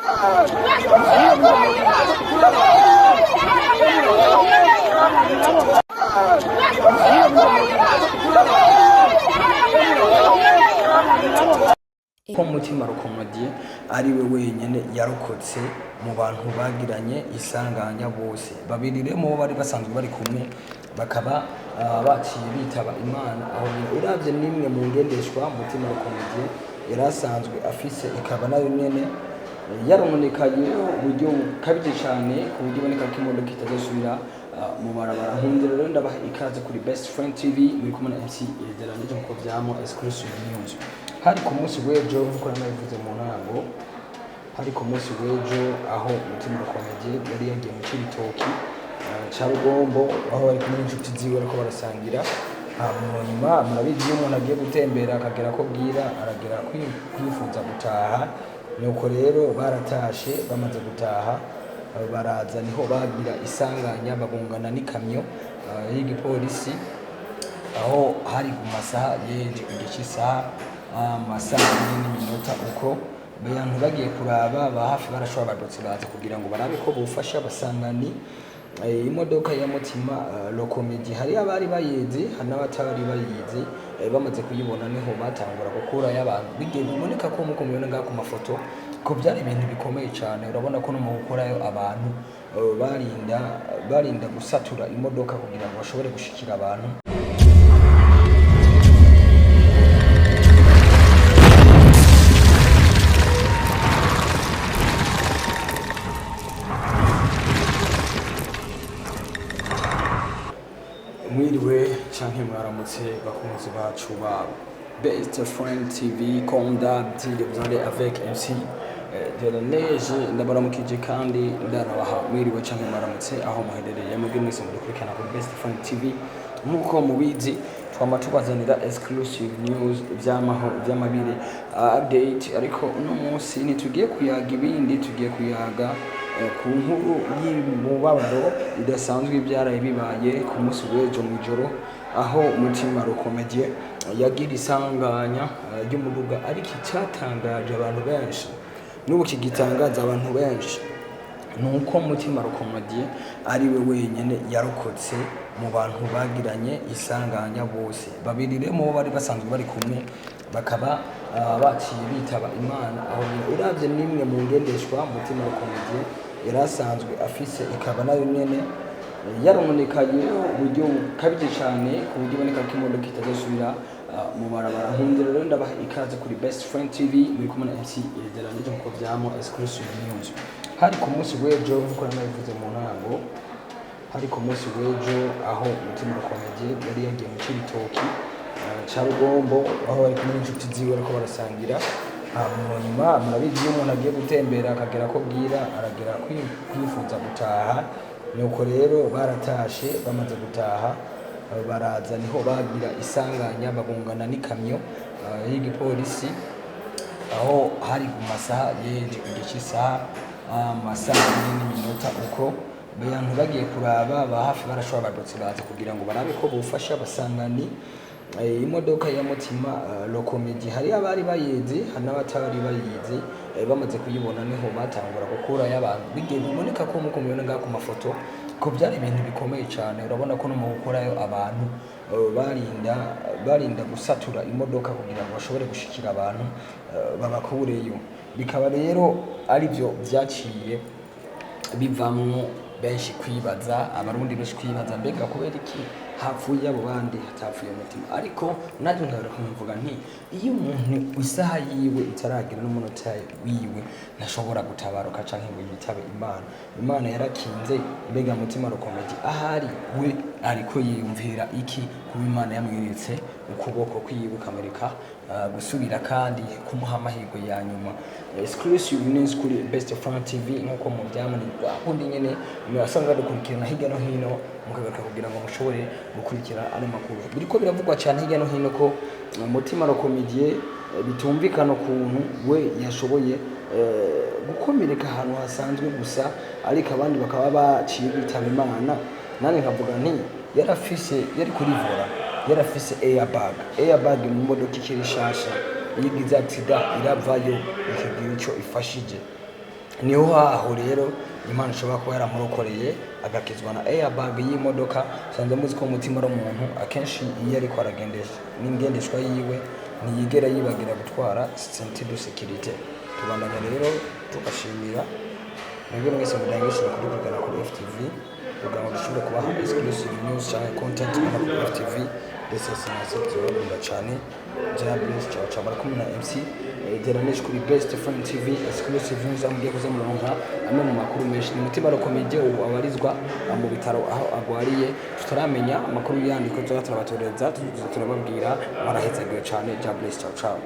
ko Mutima Comedien ari we wenyene yarokotse mu bantu bagiranye isanganya bose babiri remo bari basanzwe bari kumwe bakaba baciye bitaba Imana aho uravye nimwe mu ngendeshwa Mutima Comedien yarasanzwe afise ikaba nayo nyene yarononekaye uburyo kabije cyane ku buryo boneka ko imodoka itazosubira mu barabara. Nkundira rero ndabaha ikaze kuri Best Friend TV muri kumwe na MC Yaraye nko vyamo exclusive news. Hari ku munsi w'ejo nkuko nabivuze mu ntango, hari ku munsi w'ejo aho Mutima Comedien yari yagiye mu Cibitoki ca Rugombo aho bari kumwe n'inshuti ziwe ariko barasangira. Nyuma murabizi iyo umuntu agiye gutembera akagera ko bwira aragera kwifuza gutaha, nuko rero baratashe bamaze gutaha baraza niho bagira isanganya bagongana n'ikamyo y'igipolisi aho hari ku masaha yeje igice isaha amasaha n'iminota uko abantu bagiye kuraba ba hafi barashobora badotse baza kugira ngo barabe ko bufasha basangani imodoka ya Mutima Comedien. Hari abari bayizi n'abatari bayizi bamaze kuyibona niho batangura gukura y'abantu bigenda biboneka ko muko mubona nga ku mafoto ko byari ibintu bikomeye cyane. Urabona ko no mu gukorayo abantu barinda gusatura imodoka kugira ngo bashobore gushikira abantu. Mwiriwe canke mwaramutse bakunzi bacu ba Best Friend TV comme d'habitude vous allez avec MC de la neige ndabaramukije kandi ndarabaha mwiriwe canke mwaramutse aho muherereye mu mwese mudukurikirana kuri Best Friend TV. Nkuko mubizi twama tubazanira exclusive news vy'amabire update, ariko uno munsi ntitugiye kuyaga ibindi, tugiye kuyaga ku nkuru y'umubabaro idasanzwe byaraye bibaye ku munsi w'ejo mu ijoro aho Mutima Comedien yagira isanganya ry'umuduga, ariko icyatangaje abantu benshi n'ubu kigitangaza abantu benshi nuko Mutima Comedien ari we wenyene yarokotse mu bantu bagiranye isanganya bose babiri remo bari basanzwe bari kumwe bakaba baciye bitaba Imana aho uravye nimwe mu ngendeshwa Mutima Comedien yarasanzwe afise ikaba nayo nyene yarononekaye uburyo kabije cyane ku buryo boneka ko imodoka itazosubira mu barabara. Nkundira rero ndabaha ikaze kuri Best Friend TV muri kumwe na MC Yaraye nko vyamo exclusive news. Hari ku munsi w'ejo nkuko nabivuze mu ntango, hari ku munsi w'ejo aho Mutima Comedien yari yagiye mu Cibitoki ca Rugombo aho bari kumwe n'inshuti ziwe ariko barasangira. Nyuma murabizi iyo umuntu agiye gutembera akagera ko bwira aragera kwifuza gutaha, nuko rero baratashe bamaze gutaha baraza niho bagira isanganya bagongana n'ikamyo y'igipolisi aho hari ku masaha yeje igice isaha amasaha n'iminota uko abantu bagiye kuraba ba hafi barashobora badotse baza kugira ngo barabe ko bufasha basangani imodoka ya Mutima Comedien. Hari abari bayizi n'abatari bayizi bamaze kuyibona niho batangura gukura y'abantu bigenda biboneka ko muko mubona nga ku mafoto ko byari ibintu bikomeye cyane. Urabona ko no mu gukorayo abantu barinda gusatura imodoka kugira ngo bashobore gushikira abantu babakureyo, bikaba rero ari byo byaciye bivamwo benshi kwibaza, abarundi benshi kwibaza mbega kubera iki hapfuye abo bandi hatapfuye Mutima. Ariko naje nkabara kumvuga nti iyo umuntu isaha yiwe itaragira n'umunota wiwe ntashobora gutabaruka canke ngo yitabe Imana yarakinze. Mbega Mutima Comedien ahari we ariko yiyumvira iki kuba Imana yamwiretse ukuboko kwiwe kamereka gusubira kandi kumuha amahirwe ya nyuma. Exclusive news kuri Best Friend TV nkuko mu byamani akundi nyene mwasanga dukurikirana hirya no hino mukagaruka kugira ngo mushobore gukurikira ano makuru. Biriko biravugwa cyane hirya no hino ko Mutima Comedien bitumvikana ukuntu we yashoboye gukomereka ahantu hasanzwe gusa, ariko abandi bakaba baciye bitaba Imana. Nane nkavuga nti yari kuri vora, yarafise airbag mu modoka ikiri shasha yigize accident iravayo ikigira ico ifashije. niho haho rero Imana ishobora kuba yaramurokoreye agakizwa na airbag y'imodoka. Sanze muzi ko umutima ari umuntu akenshi iyo ariko aragendesha n'ingendeshwa yiwe ntiyigera yibagira gutwara ceinture de sécurité. Tubandanya rero tugashimira mwebwe mwese mudangishije kudukurikirana kuri FTV kugira ngo dushobore kubaha exclusive news cyangwa content kuri FTV. This is Ahastwe cyane Jabless cha Barikumwe na MC Yaraye kuri Best Friend TV exclusive news amugiye kuzamuronka amwe mu makuru menshi. Ni Mutima ro Comedien ubu abarizwa mu bitaro aho agwariye, tutaramenya amakuru yandi ko turabatoreza turababwira. Marahezagiwe cyane. Jabless ciao ciao.